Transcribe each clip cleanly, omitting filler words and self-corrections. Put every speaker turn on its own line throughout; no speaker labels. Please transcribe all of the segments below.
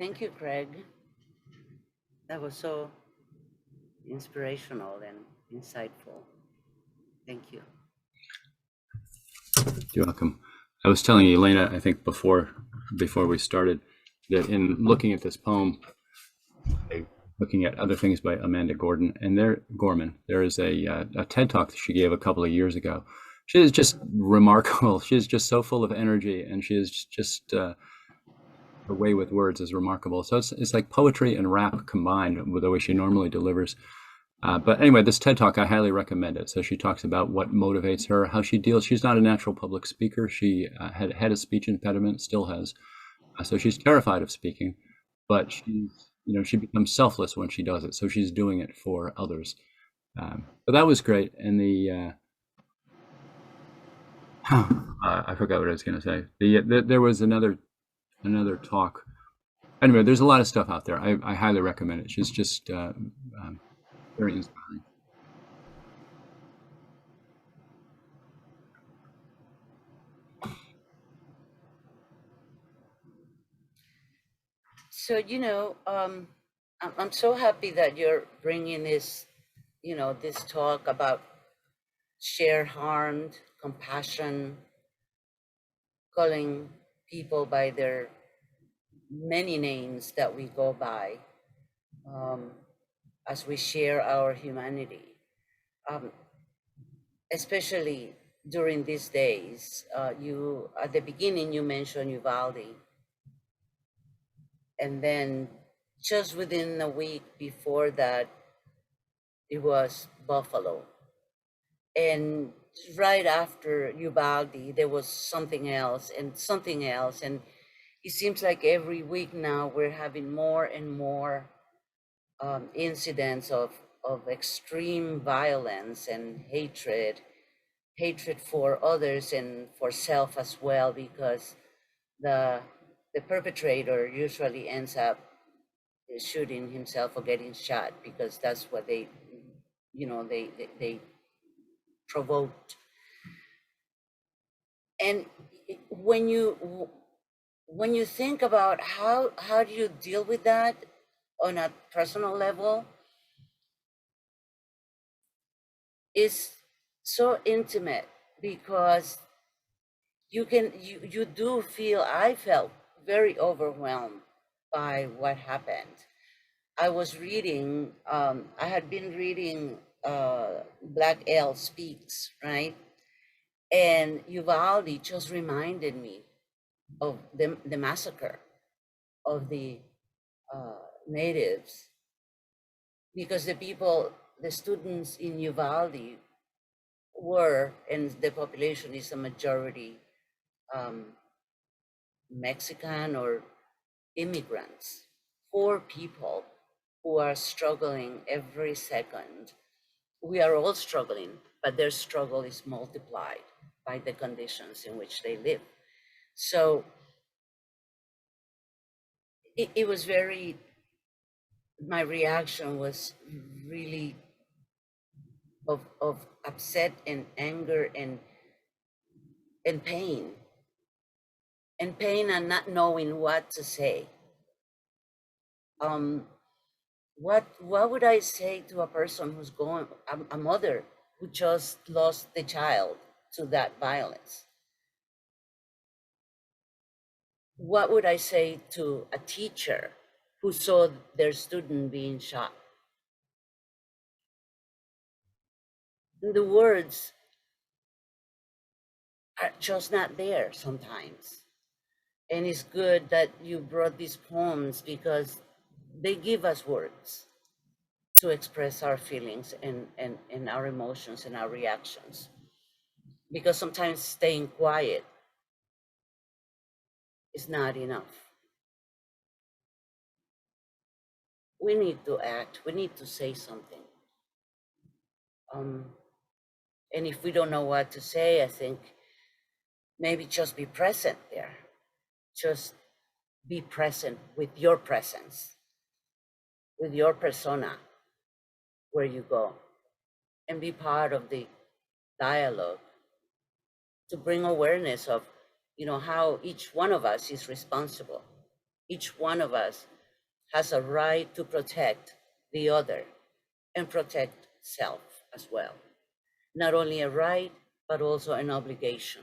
Thank you, Craig. That was so inspirational and insightful. Thank you.
You're welcome. I was telling Elena, I think before we started, that in looking at this poem, looking at other things by Amanda Gorman, there is a TED talk that she gave a couple of years ago. She is just remarkable. She is just so full of energy, and she is just her way with words is remarkable. So it's like poetry and rap combined with the way she normally delivers. But anyway, this TED Talk, I highly recommend it. So she talks about what motivates her, how she deals. She's not a natural public speaker. She had a speech impediment, still has. So she's terrified of speaking, but she becomes selfless when she does it. So she's doing it for others. But that was great. And I forgot what I was going to say. There was another talk. Anyway, there's a lot of stuff out there. I highly recommend it. She's just very inspiring.
So, I'm so happy that you're bringing this, this talk about shared harm, compassion, calling people by their many names that we go by as we share our humanity. Especially during these days, you at the beginning you mentioned Uvalde, and then just within a week before that, it was Buffalo, and right after Uvalde, there was something else and something else, and it seems like every week now we're having more and more incidents of extreme violence and hatred for others and for self as well, because the perpetrator usually ends up shooting himself or getting shot, because that's what they provoked. And when you think about how do you deal with that on a personal level, is so intimate, because you do feel, I felt very overwhelmed by what happened. I was reading, I had been reading Black Elle Speaks, right? And Uvalde just reminded me of the massacre of the natives, because the students in Uvalde were, and the population is a majority Mexican or immigrants, poor people who are struggling every second. We are all struggling, but their struggle is multiplied by the conditions in which they live. So it was my reaction was really of upset and anger and pain. And pain and not knowing what to say. What would I say to a person who's going, a mother who just lost the child to that violence? What would I say to a teacher who saw their student being shot? The words are just not there sometimes. And it's good that you brought these poems, because they give us words to express our feelings and our emotions and our reactions. Because sometimes staying quiet is not enough. We need to act, we need to say something. And if we don't know what to say, I think maybe just be present there. Just be present with your presence, with your persona, where you go, and be part of the dialogue to bring awareness of, how each one of us is responsible Each one of us has a right to protect the other and protect self as well. Not only a right, but also an obligation.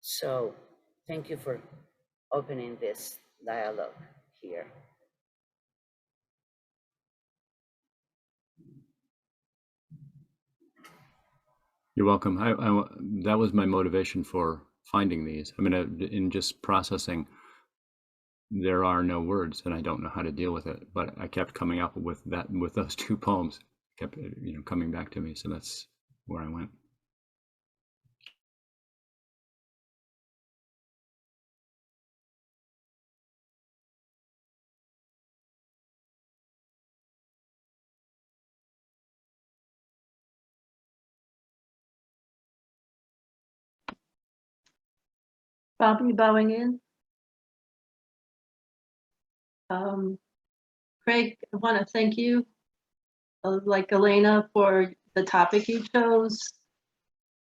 So thank you for opening this dialogue here.
You're welcome. That was my motivation for finding these. I mean, in just processing, there are no words, and I don't know how to deal with it. But I kept coming up with those two poems, kept coming back to me. So that's where I went.
Bobby bowing in. Craig, I want to thank you, like Elena, for the topic you chose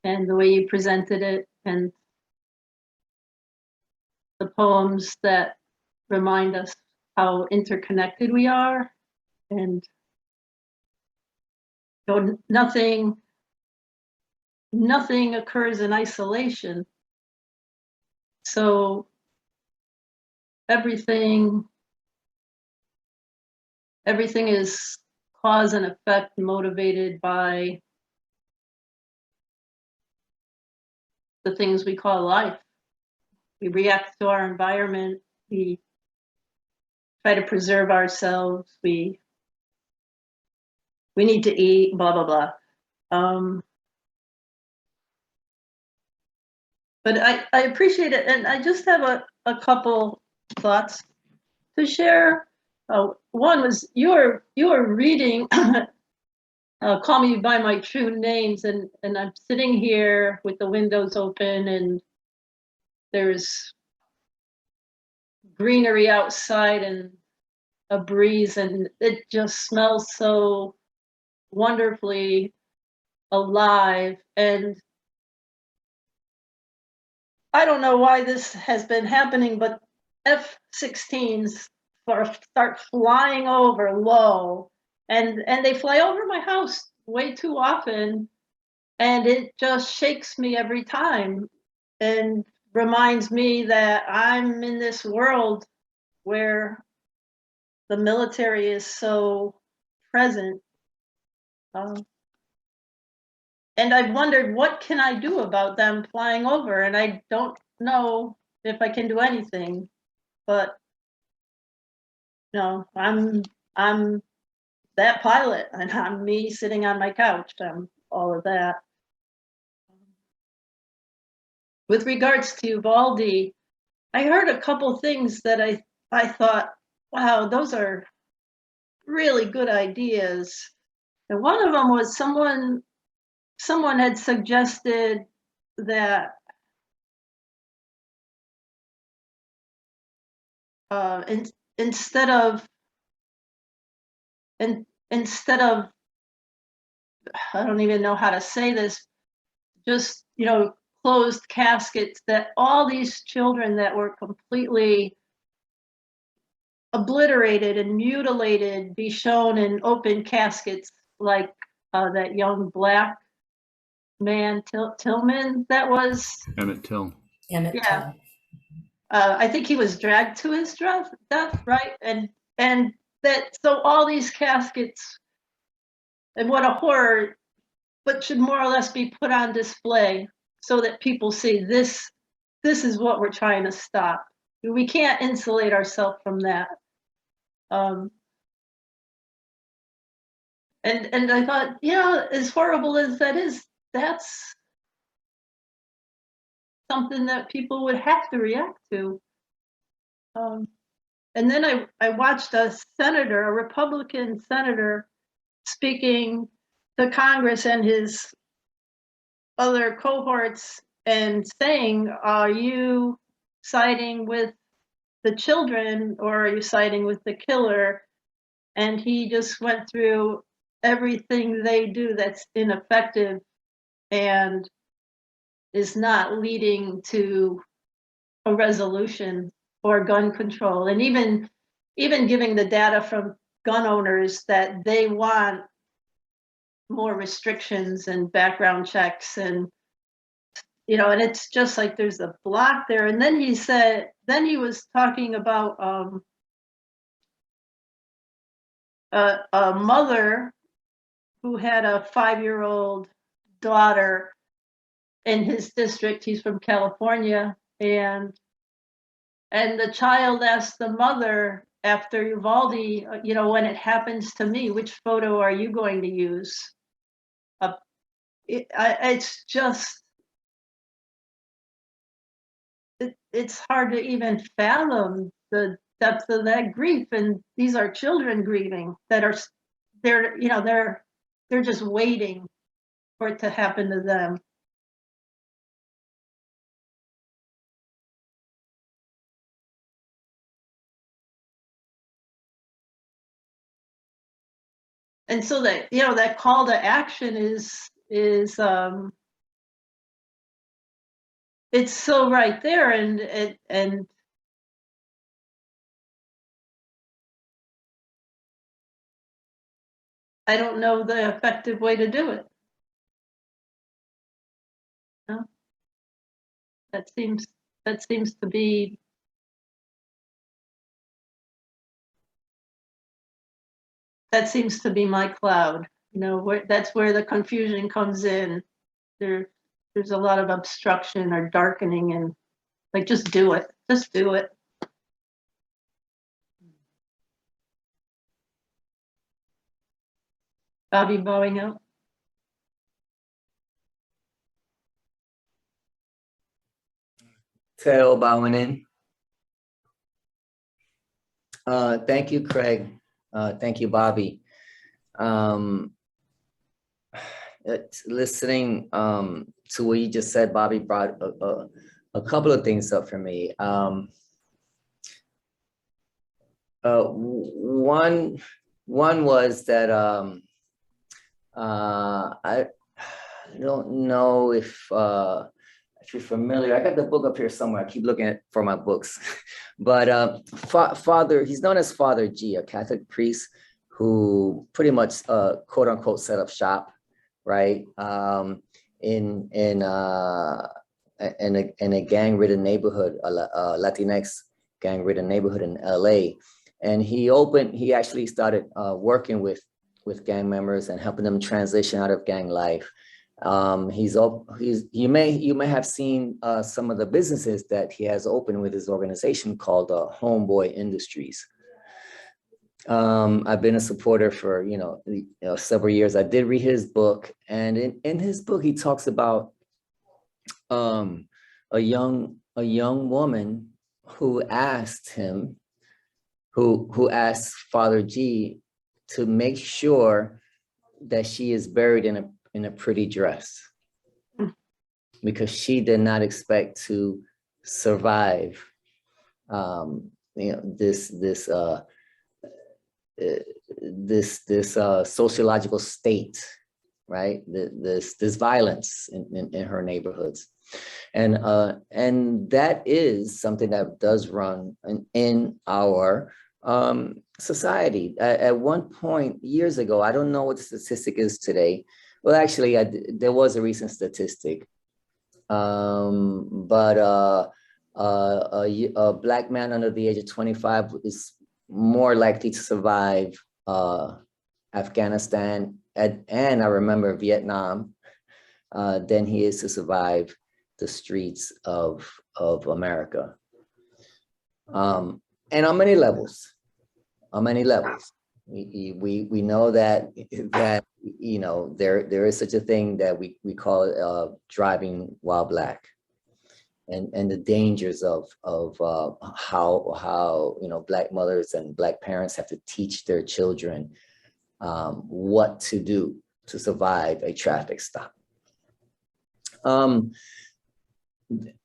and the way you presented it, and the poems that remind us how interconnected we are, and nothing occurs in isolation. So everything is cause and effect, motivated by the things we call life. We react to our environment, we try to preserve ourselves, we need to eat, blah, blah, blah. But I appreciate it, and I just have a couple thoughts to share. One was you were reading Call Me by My True Names, and I'm sitting here with the windows open, and there's greenery outside and a breeze, and it just smells so wonderfully alive. And I don't know why this has been happening, but F-16s start flying over low, and they fly over my house way too often, and it just shakes me every time and reminds me that I'm in this world where the military is so present. And I've wondered, what can I do about them flying over? And I don't know if I can do anything, but no, I'm that pilot, and I'm me sitting on my couch. I'm all of that. With regards to Uvalde, I heard a couple things that I thought, wow, those are really good ideas. And one of them was someone had suggested that instead of I don't even know how to say this, just closed caskets, that all these children that were completely obliterated and mutilated be shown in open caskets, like that young black man Tillman, that was
Emmett Till.
Emmett
yeah.
Till.
I think he was dragged to his death, right? And that, so all these caskets, and what a horror, but should more or less be put on display so that people see this is what we're trying to stop. We can't insulate ourselves from that. And I thought, yeah, as horrible as that is, that's something that people would have to react to. And then I watched a Republican senator, speaking to Congress and his other cohorts and saying, are you siding with the children or are you siding with the killer? And he just went through everything they do that's ineffective and is not leading to a resolution for gun control, and even giving the data from gun owners that they want more restrictions and background checks, and and it's just like there's a block there. And then he was talking about a mother who had a 5-year-old daughter in his district. He's from California, and the child asked the mother after Uvalde, when it happens to me, which photo are you going to use? It's just, it's hard to even fathom the depth of that grief. And these are children grieving that are, they're just waiting for it to happen to them. And so that, that call to action is it's so right there. And I don't know the effective way to do it. No? That seems to be, my cloud. That's where the confusion comes in. There's a lot of obstruction or darkening, and like, just do it. Just do it. Bobby bowing out.
Teo bowing in. Thank you, Craig. Thank you, Bobby. Listening to what you just said, Bobby brought a couple of things up for me. One was that I don't know if you're familiar. I got the book up here somewhere. I keep looking for my books. But Father, he's known as Father G, a Catholic priest who pretty much quote unquote set up shop, right? In a gang-ridden neighborhood, a Latinx gang-ridden neighborhood in LA. And he actually started working with gang members and helping them transition out of gang life. You may have seen some of the businesses that he has opened with his organization called Homeboy Industries. I've been a supporter for several years. I did read his book, and in his book he talks about a young woman who asked him, who asked Father G to make sure that she is buried in a pretty dress, because she did not expect to survive this sociological state, right? This violence in her neighborhoods, and that is something that does run in our society. At one point years ago, I don't know what the statistic is today. Well, actually, there was a recent statistic, but a Black man under the age of 25 is more likely to survive Afghanistan and I remember Vietnam than he is to survive the streets of America. And on many levels. We know that there is such a thing that we call driving while Black, and the dangers of how Black mothers and Black parents have to teach their children what to do to survive a traffic stop.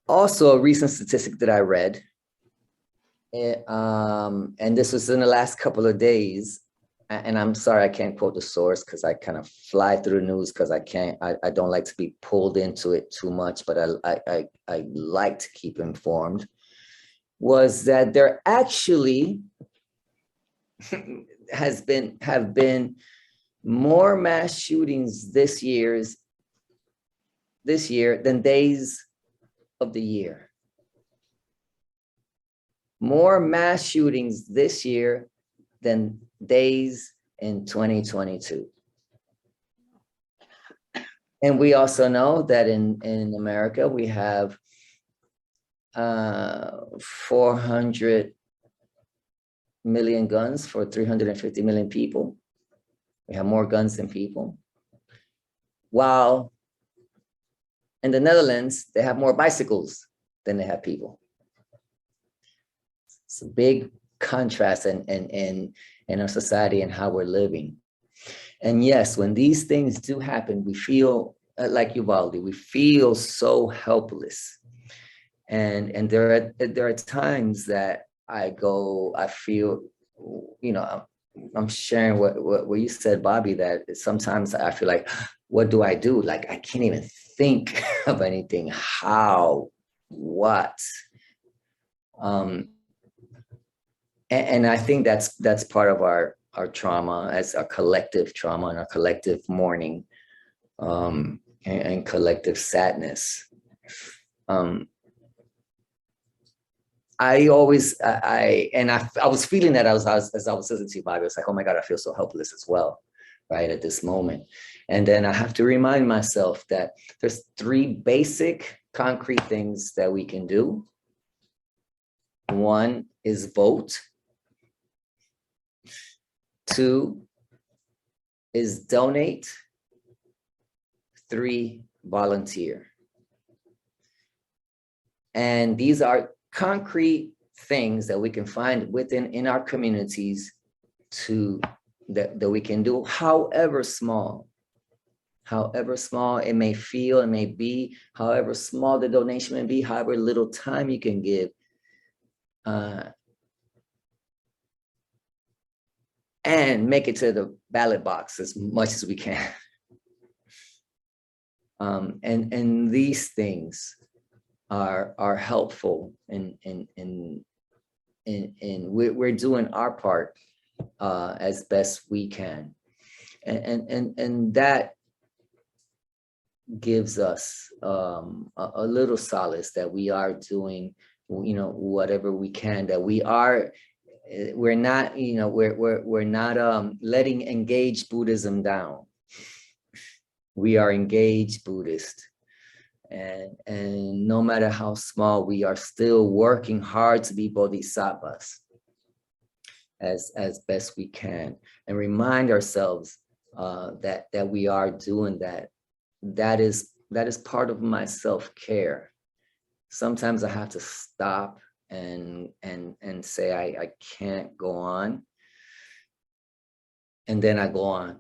Also, a recent statistic that I read, and this was in the last couple of days, and I'm sorry I can't quote the source because I kind of fly through the news because I don't like to be pulled into it too much, but I like to keep informed. was that there actually have been more mass shootings this year than days of the year. More mass shootings this year than days in 2022. And we also know that in America, we have 400 million guns for 350 million people. We have more guns than people. While in the Netherlands, they have more bicycles than they have people. It's a big contrast in our society and how we're living. And yes, when these things do happen, we feel like Uvalde, we feel so helpless. And there are times that I feel, you know, I'm sharing what you said, Bobby, that sometimes I feel like, what do I do? Like, I can't even think of anything. How, what? And I think that's part of our trauma, as our collective trauma and our collective mourning, and collective sadness. I was feeling that as I was listening to you, Bobby. I was like, oh my God, I feel so helpless as well, right, at this moment. And then I have to remind myself that there's 3 basic concrete things that we can do. 1 is vote. 2 is donate. 3, volunteer. And these are concrete things that we can find in our communities that we can do, however small it may feel, it may be, however small the donation may be, however little time you can give. And make it to the ballot box as much as we can. And these things are helpful, and we're doing our part as best we can, and that gives us a little solace that we are doing, you know, whatever we can, that we're not letting engaged Buddhism down. We are engaged Buddhist, and no matter how small, we are still working hard to be bodhisattvas as best we can, and remind ourselves that we are doing that. That is part of my self-care. Sometimes I have to stop and say I can't go on, and then I go on.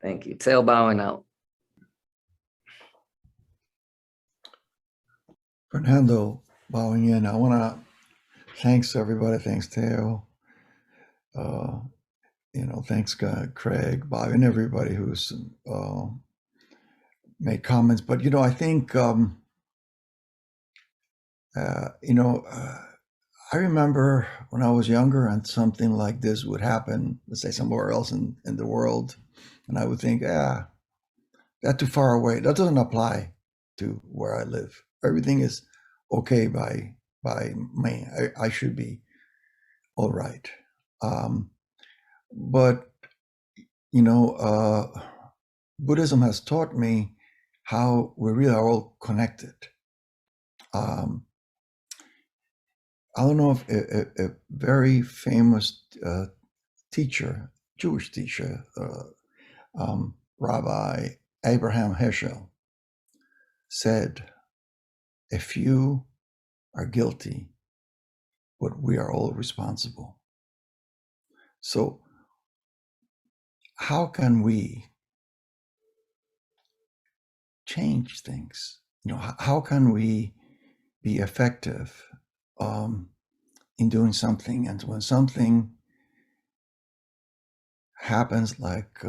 Thank you. Tail bowing out.
Fernando, bowing in. I want to thanks everybody. Thanks Teo. Thanks Craig, Bob, and everybody who's made comments. But I think I remember when I was younger and something like this would happen, let's say somewhere else in the world, and I would think, that's too far away. That doesn't apply to where I live. Everything is okay by me. I should be all right. But Buddhism has taught me how we really are all connected. I don't know if a very famous teacher, Jewish teacher, Rabbi Abraham Heschel, said, "A few are guilty, but we are all responsible." So how can we change things? How can we be effective in doing something? And when something happens, like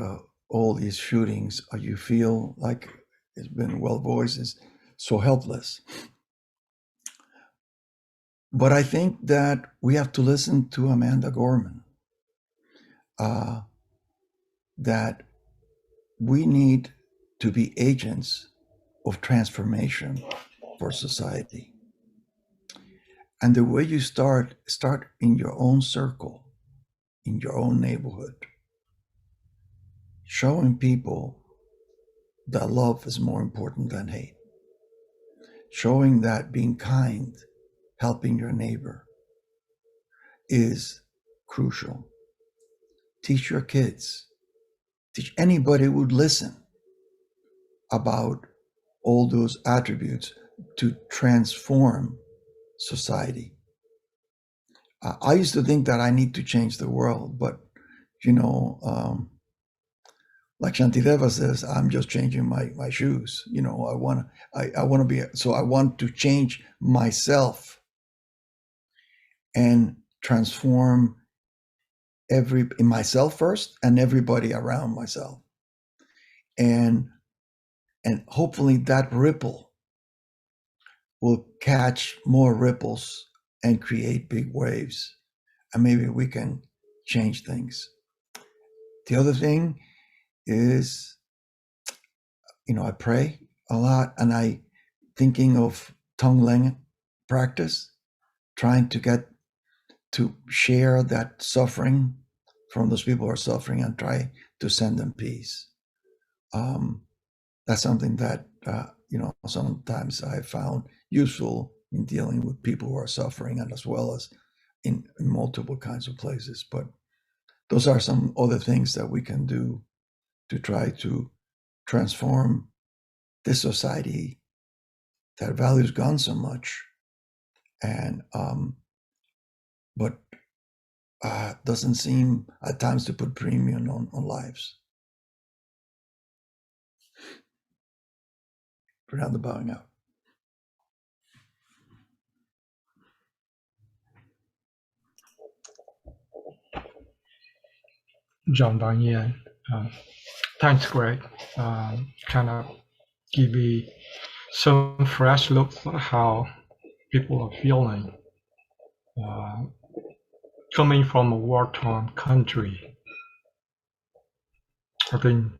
all these shootings, you feel like has been well voiced, is so helpless. But I think that we have to listen to Amanda Gorman, that we need to be agents of transformation for society. And the way you start in your own circle, in your own neighborhood, showing people that love is more important than hate, showing that being kind, helping your neighbor is crucial. Teach your kids, teach anybody who would listen about all those attributes to transform society. I used to think that I need to change the world, but like Shantideva says, I'm just changing my shoes. I want to be, so I want to change myself and transform in myself first and everybody around myself. And hopefully that ripple will catch more ripples and create big waves. And maybe we can change things. The other thing is, I pray a lot, and I thinking of Tonglen practice, trying to get to share that suffering from those people who are suffering and try to send them peace. That's something that sometimes I found useful in dealing with people who are suffering, and as well as in multiple kinds of places. But those are some other things that we can do to try to transform this society that values guns so much, and but doesn't seem at times to put premium on lives. Fernando bowing out.
John Daniel, thanks, Greg. Kind of give me some fresh look at how people are feeling coming from a war-torn country. I think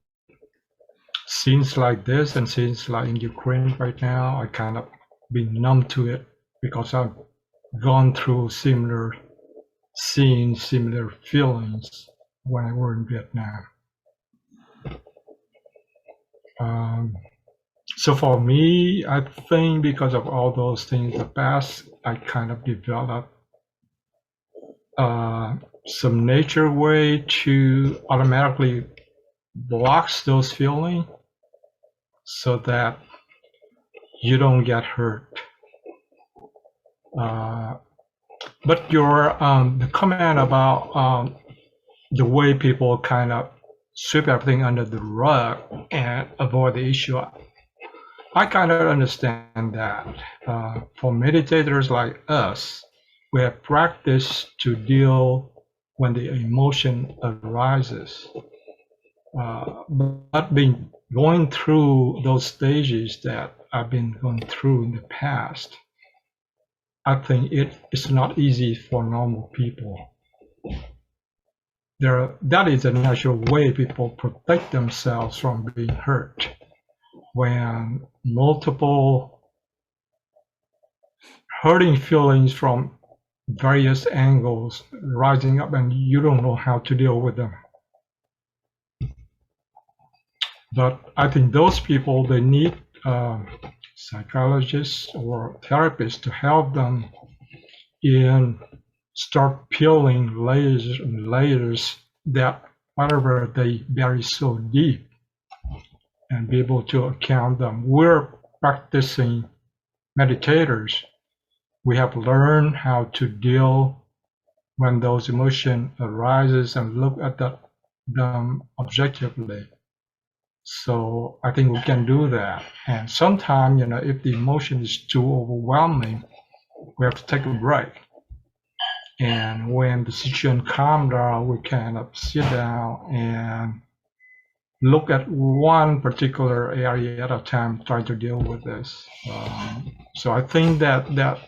scenes like this and scenes like in Ukraine right now, I kind of been numb to it because I've gone through similar scenes, similar feelings when I were in Vietnam. So for me, I think because of all those things in the past, I kind of developed some nature way to automatically blocks those feelings so that you don't get hurt. But your the comment about the way people kind of sweep everything under the rug and avoid the issue, I kind of understand that. For meditators like us, we have practiced to deal when the emotion arises. But been going through those stages that I've been going through in the past, I think it's not easy for normal people. That is a natural way people protect themselves from being hurt. When multiple hurting feelings from various angles rising up and you don't know how to deal with them. But I think those people, they need psychologists or therapists to help them in start peeling layers and layers that whatever they bury so deep and be able to account them. We're practicing meditators. We have learned how to deal when those emotions arises and look at them objectively. So I think we can do that. And sometimes, if the emotion is too overwhelming, we have to take a break. And when the situation calms down, we kind of sit down and look at one particular area at a time, try to deal with this. So I think that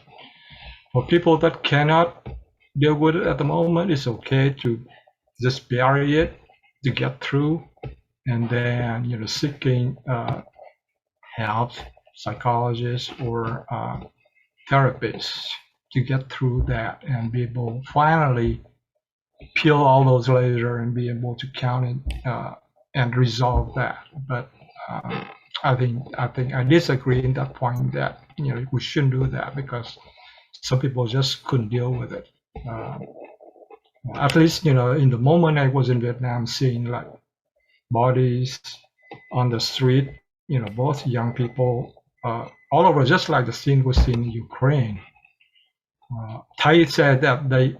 for people that cannot deal with it at the moment, it's okay to just bury it to get through, and then seeking help, psychologists or therapists to get through that and be able finally peel all those layers and be able to count it and resolve that. But I think I disagree in that point that we shouldn't do that because some people just couldn't deal with it. At least in the moment I was in Vietnam, seeing like bodies on the street, both young people, all over, just like the scene was seen in Ukraine. Tai said that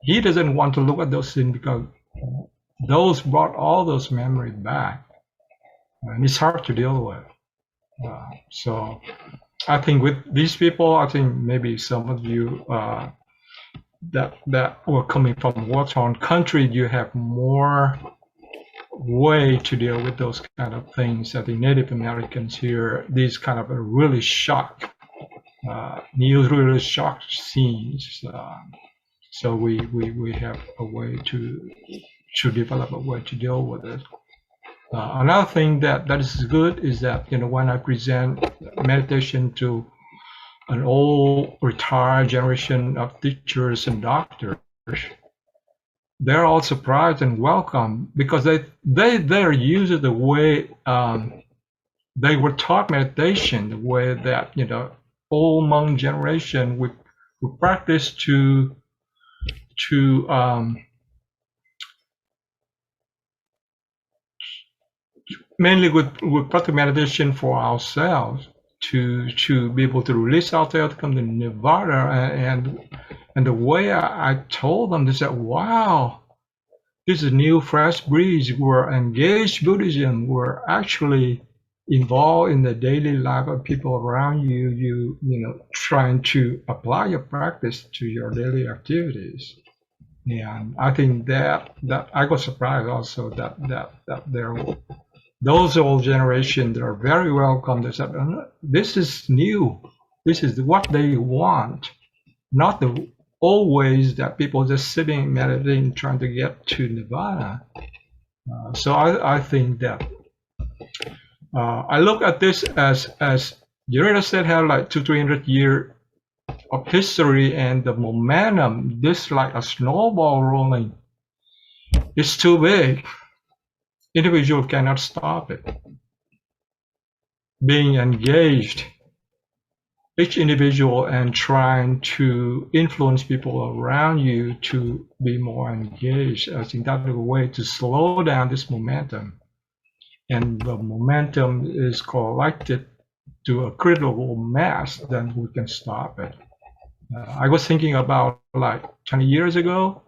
he doesn't want to look at those scenes because those brought all those memories back, and it's hard to deal with. So I think with these people, I think maybe some of you that were coming from war-torn country, you have more way to deal with those kind of things. I think Native Americans here, these kind of really really shock scenes. So we have a way to develop a way to deal with it. Another thing that is good is that when I present meditation to an old retired generation of teachers and doctors, they're all surprised and welcome because they're used to the way they were taught meditation, the way that old monk generation would practice to mainly with practice meditation for ourselves to be able to release ourselves, to come to nirvana. And the way I told them, they said, wow, this is a new fresh breeze. We're engaged Buddhism. We're actually involved in the daily life of people around you. Trying to apply your practice to your daily activities. And I think that I got surprised also that there those old generation that are very welcome. They said, this is new. This is what they want, not the old ways that people just sitting, meditating, trying to get to nirvana. So I think that I look at this as the United States have like 200-300 years of history, and the momentum, this like a snowball rolling, is too big. Individual cannot stop it. Being engaged, each individual, and trying to influence people around you to be more engaged, I think that's a way to slow down this momentum. And the momentum is collected to a critical mass, then we can stop it. I was thinking about like 20 years ago,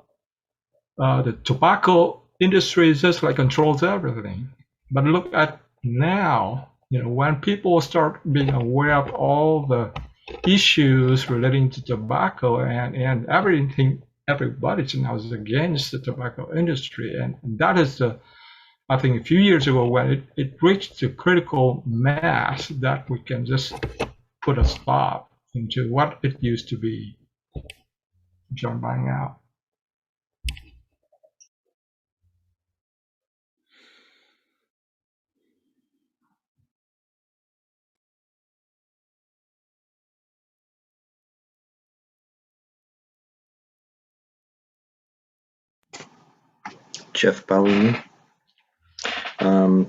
the tobacco industry is just like controls everything. But look at now, when people start being aware of all the issues relating to tobacco and everything, everybody now is against the tobacco industry. And that is I think a few years ago when it reached the critical mass that we can just put a stop into what it used to be. John buying out.
Jeff Bowling.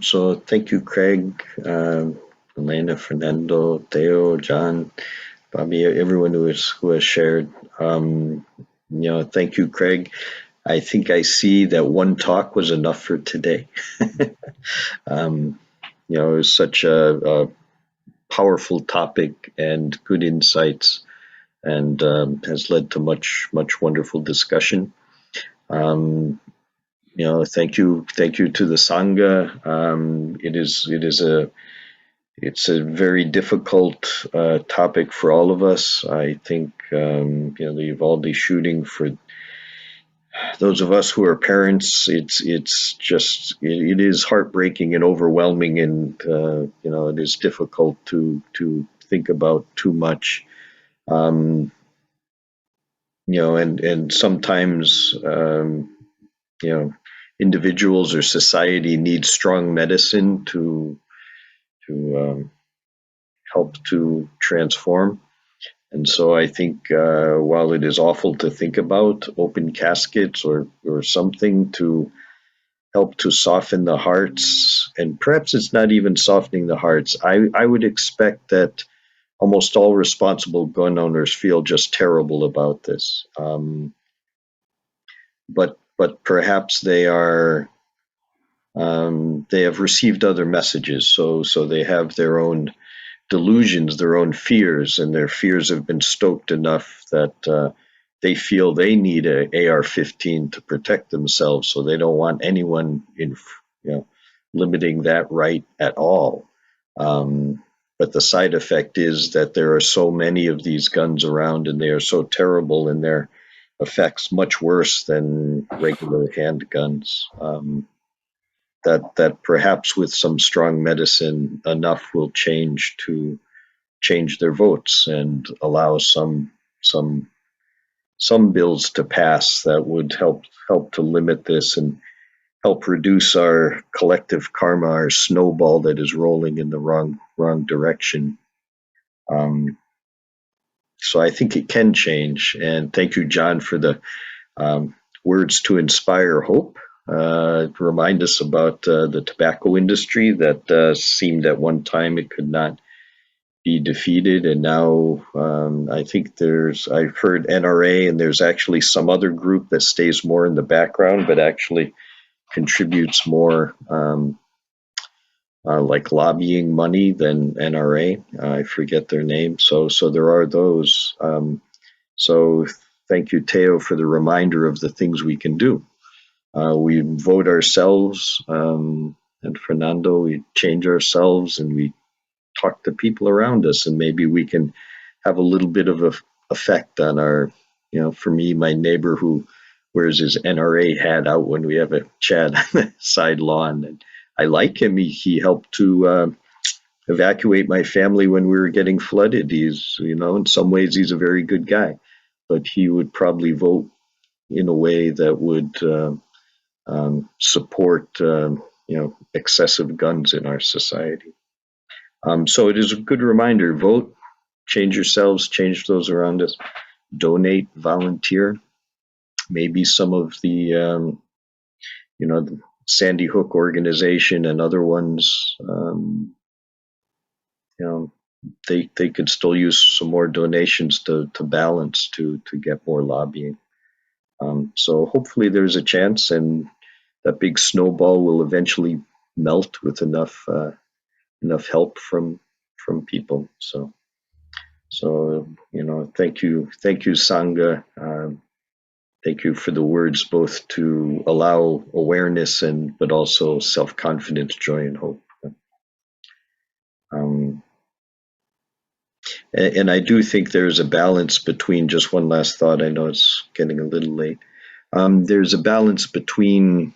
So thank you, Craig, Elena, Fernando, Theo, John, Bobby, everyone who has shared. Thank you, Craig. I think I see that one talk was enough for today. It was such a powerful topic and good insights, and has led to much wonderful discussion. Thank you to the Sangha. It's a very difficult topic for all of us. I think the Uvalde shooting for those of us who are parents, it is heartbreaking and overwhelming, and it is difficult to think about too much. And sometimes individuals or society need strong medicine to help to transform. And so I think while it is awful to think about open caskets or something to help to soften the hearts, and perhaps it's not even softening the hearts, I would expect that almost all responsible gun owners feel just terrible about this. But perhaps they have received other messages, so they have their own delusions, their own fears, and their fears have been stoked enough that they feel they need a AR-15 to protect themselves. So they don't want anyone limiting that right at all. But the side effect is that there are so many of these guns around, and they are so terrible in their effects, much worse than regular handguns. That perhaps with some strong medicine, enough will change their votes and allow some bills to pass that would help to limit this and help reduce our collective karma, our snowball that is rolling in the wrong direction. So I think it can change. And thank you, John, for the words to inspire hope. Remind us about the tobacco industry that seemed at one time it could not be defeated, and now I think I've heard NRA, and there's actually some other group that stays more in the background but actually contributes more like lobbying money than NRA. I forget their name. So there are those. So thank you, Teo, for the reminder of the things we can do. We vote ourselves, and Fernando, we change ourselves, and we talk to people around us, and maybe we can have a little bit of a effect on our, for me, my neighbor who wears his NRA hat out when we have a chat on the side lawn. And I like him. He helped to evacuate my family when we were getting flooded. He's, in some ways, he's a very good guy, but he would probably vote in a way that would support, excessive guns in our society. So it is a good reminder: vote, change yourselves, change those around us, donate, volunteer. Maybe some of the, the Sandy Hook organization and other ones, they could still use some more donations to balance to get more lobbying. So hopefully there's a chance, and that big snowball will eventually melt with enough help from people. So thank you, Sangha. Thank you for the words, both to allow awareness but also self-confidence, joy, and hope. And I do think there's a balance between, just one last thought, I know it's getting a little late. There's a balance between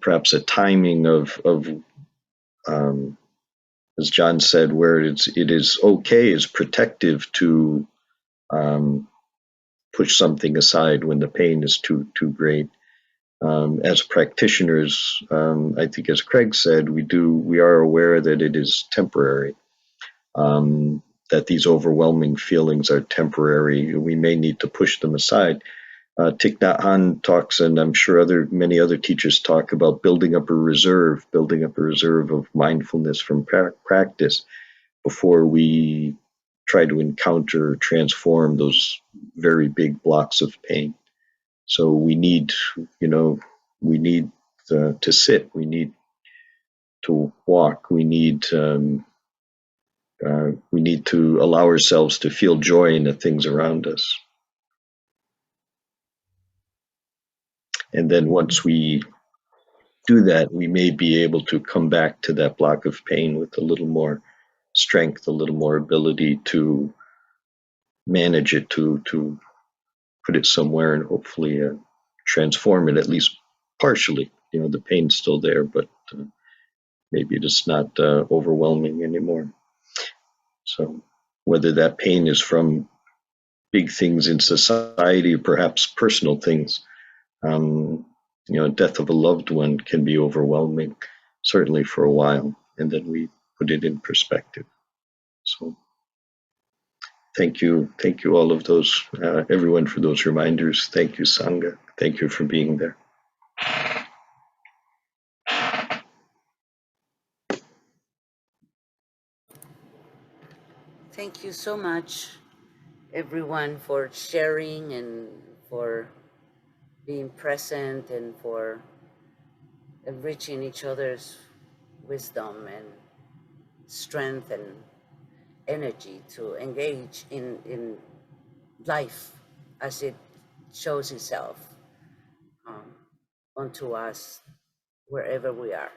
perhaps a timing of as John said, where it is okay, is protective to push something aside when the pain is too great. As practitioners, I think, as Craig said, we are aware that it is temporary, that these overwhelming feelings are temporary. We may need to push them aside. Thich Nhat Hanh talks, and I'm sure many other teachers talk about building up a reserve of mindfulness from practice before we try to encounter or transform those very big blocks of pain. So we need, to sit, we need to walk, we need to allow ourselves to feel joy in the things around us. And then once we do that, we may be able to come back to that block of pain with a little more strength, a little more ability to manage it, to put it somewhere and hopefully transform it at least partially. You know, the pain's still there, but maybe it's not overwhelming anymore. So whether that pain is from big things in society, or perhaps personal things, you know, death of a loved one can be overwhelming, certainly for a while, and then we put it in perspective. So thank you all of those, everyone, for those reminders. Thank you, Sangha. Thank you for being there.
Thank you so much, everyone, for sharing and for being present and for enriching each other's wisdom and strength and energy to engage in life as it shows itself onto us wherever we are.